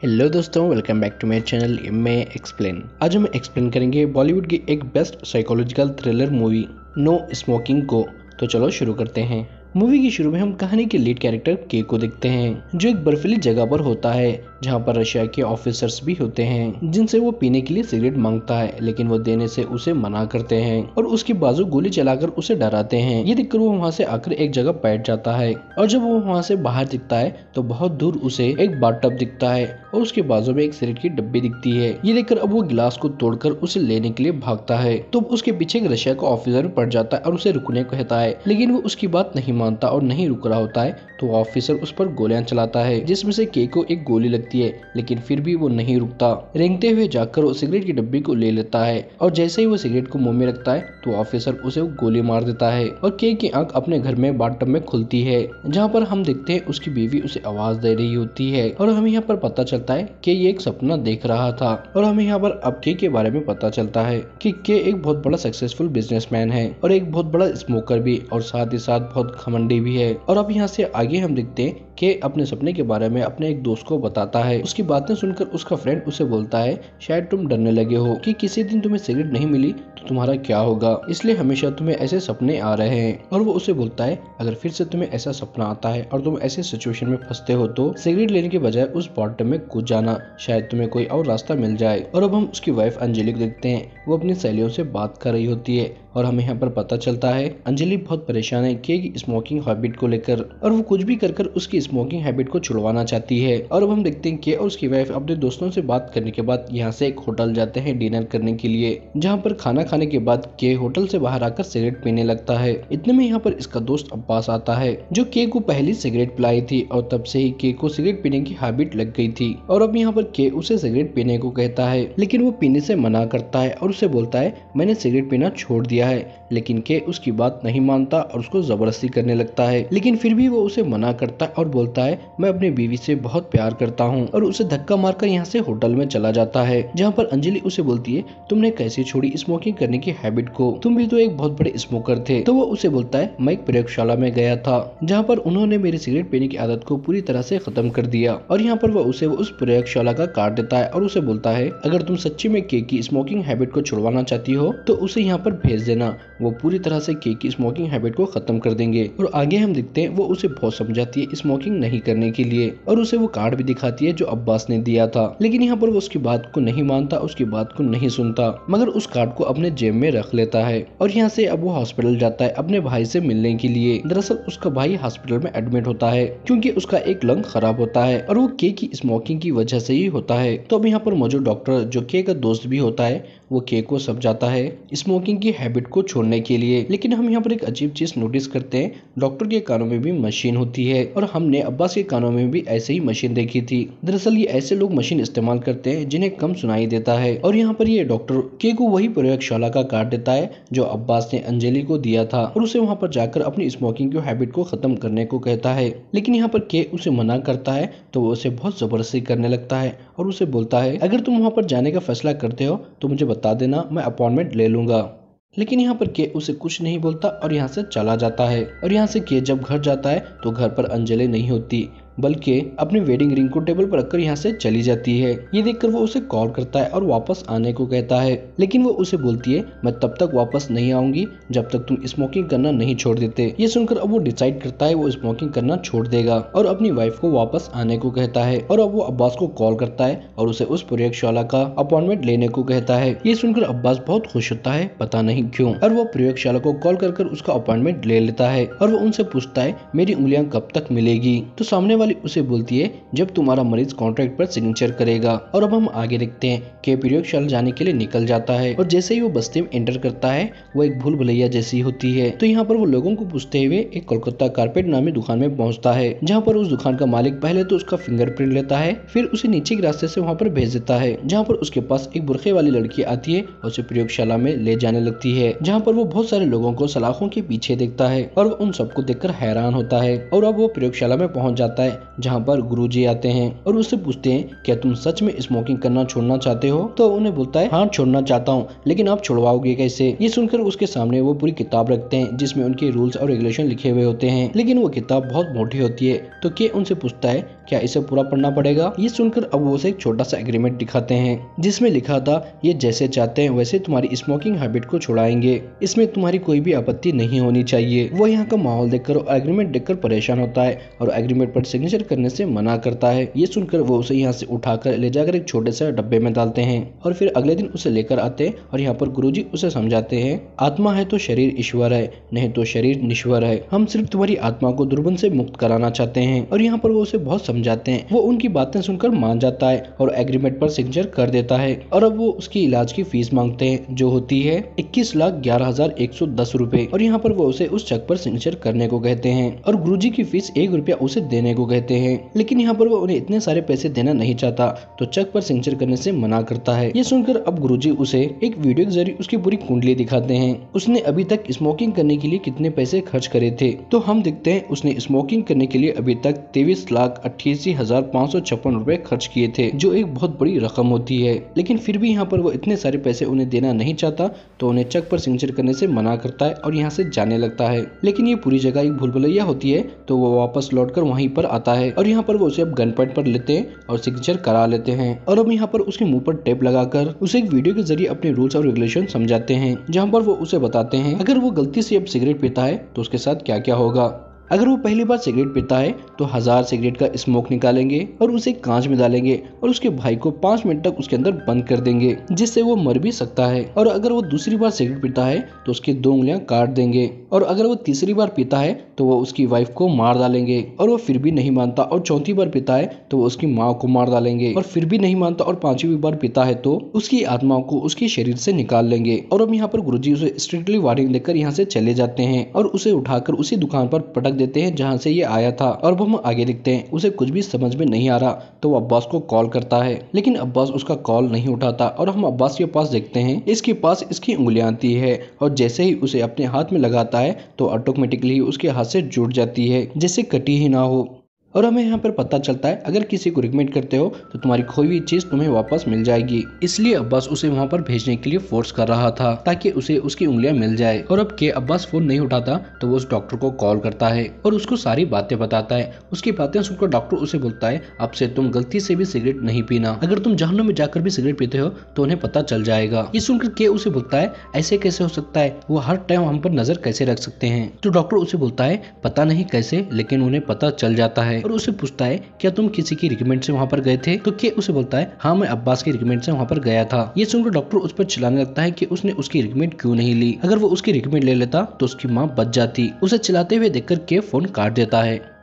Hello दोस्तों, welcome back to my channel मैं explain. आज हम एक्सप्लेन करेंगे बॉलीवुड की एक best psychological thriller movie no smoking को। तो चलो शुरू करते हैं। मूवी की शुरू में हम कहानी के लीड कैरेक्टर के को देखते हैं, जो एक बर्फीली जगह पर होता है जहाँ पर रशिया के ऑफिसर्स भी होते हैं, जिनसे वो पीने के लिए सिगरेट मांगता है, लेकिन वो देने से उसे मना करते हैं और उसके बाजू गोली चलाकर उसे डराते हैं। ये देखकर वो वहाँ से आकर एक जगह बैठ जाता है और जब वो वहाँ से बाहर दिखता है तो बहुत दूर उसे एक बाथटब दिखता है और उसके बाजू में एक सिगरेट की डब्बी दिखती है। ये देखकर अब वो गिलास को तोड़कर उसे लेने के लिए भागता है तो उसके पीछे एक रशिया का ऑफिसर पड़ जाता है और उसे रुकने को कहता है, लेकिन वो उसकी बात नहीं मानता और नहीं रुक रहा होता है तो ऑफिसर उस पर गोलियां चलाता है, जिसमें से के को एक गोली लगती है, लेकिन फिर भी वो नहीं रुकता। रेंगते हुए जाकर वो सिगरेट की डब्बी को ले लेता है और जैसे ही वो सिगरेट को मुंह में रखता है तो ऑफिसर उसे गोली मार देता है और के की आंख अपने घर में बाथटब में खुलती है, जहाँ पर हम देखते हैं उसकी बीवी उसे आवाज दे रही होती है और हमें यहाँ पर पता चलता है कि ये एक सपना देख रहा था। और हमें यहाँ पर अब के बारे में पता चलता है कि के एक बहुत बड़ा सक्सेसफुल बिजनेसमैन है और एक बहुत बड़ा स्मोकर भी और साथ ही साथ बहुत घमंडी भी है। और अब यहाँ से आगे हम देखते हैं कि अपने सपने के बारे में अपने एक दोस्त को बताता है। उसकी बातें सुनकर उसका फ्रेंड उसे बोलता है, शायद तुम डरने लगे हो कि किसी दिन तुम्हें सिगरेट नहीं मिली तो तुम्हारा क्या होगा, इसलिए हमेशा तुम्हें ऐसे सपने आ रहे हैं। और वो उसे बोलता है, अगर फिर से तुम्हें ऐसा सपना आता है और तुम ऐसे सिचुएशन में फंसते हो तो सिगरेट लेने के बजाय उस बाथटब में कूद जाना, शायद तुम्हें कोई और रास्ता मिल जाए। और अब हम उसकी वाइफ अंजलि को देखते हैं, वो अपनी सहेलियों से बात कर रही होती है और हमें यहाँ पर पता चलता है अंजलि बहुत परेशान है के की स्मोकिंग हैबिट को लेकर और वो कुछ भी कर उसकी स्मोकिंग हैबिट को छुड़वाना चाहती है। और अब हम देखते हैं कि और उसकी वाइफ अपने दोस्तों से बात करने के बाद यहाँ से एक होटल जाते हैं डिनर करने के लिए, जहाँ पर खाना खाने के बाद के होटल से बाहर आकर सिगरेट पीने लगता है। इतने में यहाँ पर इसका दोस्त अब्बास आता है, जो के को पहली सिगरेट पिलाई थी और तब से ही के को सिगरेट पीने की हैबिट लग गई थी। और अब यहाँ पर के उसे सिगरेट पीने को कहता है, लेकिन वो पीने से मना करता है और उसे बोलता है, मैंने सिगरेट पीना छोड़ दिया है। लेकिन के उसकी बात नहीं मानता और उसको जबरदस्ती करने लगता है, लेकिन फिर भी वो उसे मना करता है और बोलता है, मैं अपनी बीवी से बहुत प्यार करता हूँ, और उसे धक्का मारकर यहाँ से होटल में चला जाता है, जहाँ पर अंजलि उसे बोलती है, तुमने कैसे छोड़ी स्मोकिंग करने की हैबिट को, तुम भी तो एक बहुत बड़े स्मोकर थे। तो वो उसे बोलता है, मैं एक प्रयोगशाला में गया था जहाँ पर उन्होंने मेरी सिगरेट पीने की आदत को पूरी तरह से खत्म कर दिया। और यहाँ पर वो उसे उस प्रयोगशाला का कार्ड देता है और उसे बोलता है, अगर तुम सच्ची में के की स्मोकिंग हैबिट को छुड़वाना चाहती हो तो उसे यहाँ पर भेज देना, वो पूरी तरह से के की स्मोकिंग हैबिट को खत्म कर देंगे। और आगे हम देखते हैं वो उसे बहुत समझाती है स्मोकिंग नहीं करने के लिए और उसे वो कार्ड भी दिखाती है जो अब्बास ने दिया था, लेकिन यहाँ पर वो उसकी बात को नहीं मानता, उसकी बात को नहीं सुनता, मगर उस कार्ड को अपने जेब में रख लेता है। और यहाँ से अब वो हॉस्पिटल जाता है अपने भाई से मिलने के लिए। दरअसल उसका भाई हॉस्पिटल में एडमिट होता है क्योंकि उसका एक लंग खराब होता है और वो के की स्मोकिंग की वजह से ही होता है। तो अब यहाँ पर मौजूद डॉक्टर जो के का दोस्त भी होता है वो के को समझाता है स्मोकिंग की हैबिट को छोड़ने के लिए। लेकिन हम यहाँ पर एक अजीब चीज नोटिस करते हैं, डॉक्टर के कानों में भी मशीन होती है और हमने अब्बास के कानों में भी ऐसे ही मशीन देखी थी। दरअसल ये ऐसे लोग मशीन इस्तेमाल करते हैं जिन्हें कम सुनाई देता है। और यहाँ पर ये डॉक्टर के को वही प्रयोगशाला का कार्ड देता है जो अब्बास ने अंजलि को दिया था और उसे वहाँ पर जाकर अपनी स्मोकिंग की हैबिट को खत्म करने को कहता है, लेकिन यहाँ पर के उसे मना करता है तो वो उसे बहुत जबरदस्ती करने लगता है और उसे बोलता है, अगर तुम वहाँ पर जाने का फैसला करते हो तो मुझे बता देना, मैं अपॉइंटमेंट ले लूंगा। लेकिन यहाँ पर के उसे कुछ नहीं बोलता और यहाँ से चला जाता है। और यहाँ से के जब घर जाता है तो घर पर अंजलि नहीं होती, बल्कि अपनी वेडिंग रिंग को टेबल पर रखकर यहाँ से चली जाती है। ये देखकर वो उसे कॉल करता है और वापस आने को कहता है, लेकिन वो उसे बोलती है, मैं तब तक वापस नहीं आऊंगी जब तक तुम स्मोकिंग करना नहीं छोड़ देते। ये सुनकर अब वो डिसाइड करता है वो स्मोकिंग करना छोड़ देगा और अपनी वाइफ को वापस आने को कहता है। और अब वो अब्बास को कॉल करता है और उसे उस प्रयोगशाला का अपॉइंटमेंट लेने को कहता है। ये सुनकर अब्बास बहुत खुश होता है, पता नहीं क्यों, और वो प्रयोगशाला को कॉल कर उसका अपॉइंटमेंट ले लेता है और वो उनसे पूछता है, मेरी उंगलियां कब तक मिलेगी। तो सामने वाली उसे बोलती है, जब तुम्हारा मरीज कॉन्ट्रैक्ट पर सिग्नेचर करेगा। और अब हम आगे देखते हैं कि प्रयोगशाला जाने के लिए निकल जाता है और जैसे ही वो बस्ती में एंटर करता है वो एक भूल भुलैया जैसी होती है। तो यहाँ पर वो लोगों को पूछते हुए एक कोलकाता कारपेट नामी दुकान में पहुंचता है, जहाँ पर उस दुकान का मालिक पहले तो उसका फिंगरप्रिंट लेता है, फिर उसे नीचे के रास्ते से वहाँ पर भेज देता है, जहाँ पर उसके पास एक बुरखे वाली लड़की आती है और उसे प्रयोगशाला में ले जाने लगती है, जहाँ पर वो बहुत सारे लोगों को सलाखों के पीछे देखता है और वो उन सबको देखकर हैरान होता है। और अब वो प्रयोगशाला में पहुंच जाता है जहाँ पर गुरुजी आते हैं और उससे पूछते हैं, क्या तुम सच में स्मोकिंग करना छोड़ना चाहते हो। तो उन्हें बोलता है, हाँ छोड़ना चाहता हूँ, लेकिन आप छुड़वाओगे कैसे। ये सुनकर उसके सामने वो पूरी किताब रखते हैं जिसमें उनके रूल्स और रेगुलेशन लिखे हुए होते हैं, लेकिन वो किताब बहुत मोटी होती है। तो के उनसे पूछता है, क्या इसे पूरा पढ़ना पड़ेगा? ये सुनकर अब वो उसे एक छोटा सा एग्रीमेंट दिखाते हैं जिसमें लिखा था ये जैसे चाहते हैं वैसे तुम्हारी स्मोकिंग हैबिट को छुड़ाएंगे, इसमें तुम्हारी कोई भी आपत्ति नहीं होनी चाहिए। वो यहाँ का माहौल देखकर और एग्रीमेंट देखकर परेशान होता है और एग्रीमेंट पर सिग्नेचर करने से मना करता है। ये सुनकर वो उसे यहाँ से उठाकर ले जाकर एक छोटे से डब्बे में डालते हैं और फिर अगले दिन उसे लेकर आते हैं और यहाँ पर गुरुजी उसे समझाते हैं आत्मा है तो शरीर ईश्वर है, नहीं तो शरीर निश्वर है। हम सिर्फ तुम्हारी आत्मा को दुर्बन से मुक्त कराना चाहते हैं। और यहाँ पर वो उसे बहुत समझाते हैं। वो उनकी बातें सुनकर मान जाता है और एग्रीमेंट पर सिग्नेचर कर देता है और अब वो उसकी इलाज की फीस मांगते हैं जो होती है 21,11,110 रुपए। और यहाँ पर वो उसे उस चेक पर सिग्नेचर करने को कहते हैं और गुरुजी की फीस 1 रुपया उसे देने को कहते हैं। लेकिन यहाँ पर वो उन्हें इतने सारे पैसे देना नहीं चाहता तो चेक पर सिग्नेचर करने से मना करता है। ये सुनकर अब गुरुजी उसे एक वीडियो के जरिए उसकी पूरी कुंडली दिखाते हैं। उसने अभी तक स्मोकिंग करने के लिए कितने पैसे खर्च करे थे तो हम देखते हैं उसने स्मोकिंग करने के लिए अभी तक 23,88,556 रुपए खर्च किए थे, जो एक बहुत बड़ी रकम होती है। लेकिन फिर भी यहाँ पर वो इतने सारे पैसे उन्हें देना नहीं चाहता तो उन्हें चेक पर सिग्नेचर करने से मना करता है और यहाँ से जाने लगता है। लेकिन ये पूरी जगह एक भूल भुलैया होती है तो वो वापस लौटकर वहीं पर आता है और यहाँ पर वो उसे अब गन पॉइंट पर लेते हैं और सिग्नेचर करा लेते हैं। और अब यहाँ पर उसके मुंह पर टेप लगाकर उसे एक वीडियो के जरिए अपने रूल्स और रेगुलेशन समझाते हैं, जहाँ पर वो उसे बताते हैं अगर वो गलती से अब सिगरेट पीता है तो उसके साथ क्या क्या होगा। अगर वो पहली बार सिगरेट पीता है तो 1000 सिगरेट का स्मोक निकालेंगे और उसे कांच में डालेंगे और उसके भाई को 5 मिनट तक उसके अंदर बंद कर देंगे जिससे वो मर भी सकता है। और अगर वो दूसरी बार सिगरेट पीता है तो उसकी 2 उंगलियां काट देंगे। और अगर वो तीसरी बार पीता है तो वो उसकी वाइफ को मार डालेंगे और वो फिर भी नहीं मानता और चौथी बार पीता है तो वो उसकी माँ को मार डालेंगे और फिर भी नहीं मानता और 5वीं बार पीता है तो उसकी आत्मा को उसके शरीर से निकाल लेंगे। और अब यहाँ पर गुरुजी उसे स्ट्रिक्टली वार्निंग देकर यहाँ से चले जाते हैं और उसे उठाकर उसी दुकान पर पटक देते हैं जहाँ से आया था। और अब हम आगे देखते हैं उसे कुछ भी समझ में नहीं आ रहा तो वो अब्बास को कॉल करता है लेकिन अब्बास उसका कॉल नहीं उठाता। और हम अब्बास के पास देखते हैं इसके पास इसकी उंगलियां आती है और जैसे ही उसे अपने हाथ में लगाता है तो ऑटोमेटिकली उसके हाथ से जुड़ जाती है जैसे कटी ही ना हो। और हमें यहाँ पर पता चलता है अगर किसी को रिकमेंड करते हो तो तुम्हारी खोई हुई चीज तुम्हें वापस मिल जाएगी। इसलिए अब्बास उसे वहाँ पर भेजने के लिए फोर्स कर रहा था ताकि उसे उसकी उंगलियां मिल जाए। और अब के अब्बास फोन नहीं उठाता तो वो उस डॉक्टर को कॉल करता है और उसको सारी बातें बताता है। उसकी बातें सुनकर डॉक्टर उसे बोलता है अब से तुम गलती से भी सिगरेट नहीं पीना, अगर तुम जहन्नुम में जाकर भी सिगरेट पीते हो तो उन्हें पता चल जाएगा। ये सुनकर के उसे बोलता है ऐसे कैसे हो सकता है, वो हर टाइम हम पर नजर कैसे रख सकते हैं। तो डॉक्टर उसे बोलता है पता नहीं कैसे लेकिन उन्हें पता चल जाता है। और उसे पूछता है क्या तुम किसी की रिकमेंड से वहाँ पर गए थे तो के उसे बोलता है हाँ मैं अब्बास की रिकमेंड से वहाँ पर गया था। ये सुनकर डॉक्टर उस पर चिल्लाने लगता है कि उसने उसकी रिकमेंड क्यों नहीं ली, अगर वो उसकी रिकमेंड ले लेता तो उसकी माँ बच जाती। उसे चिल्लाते हुए देखकर के फोन काट देता है।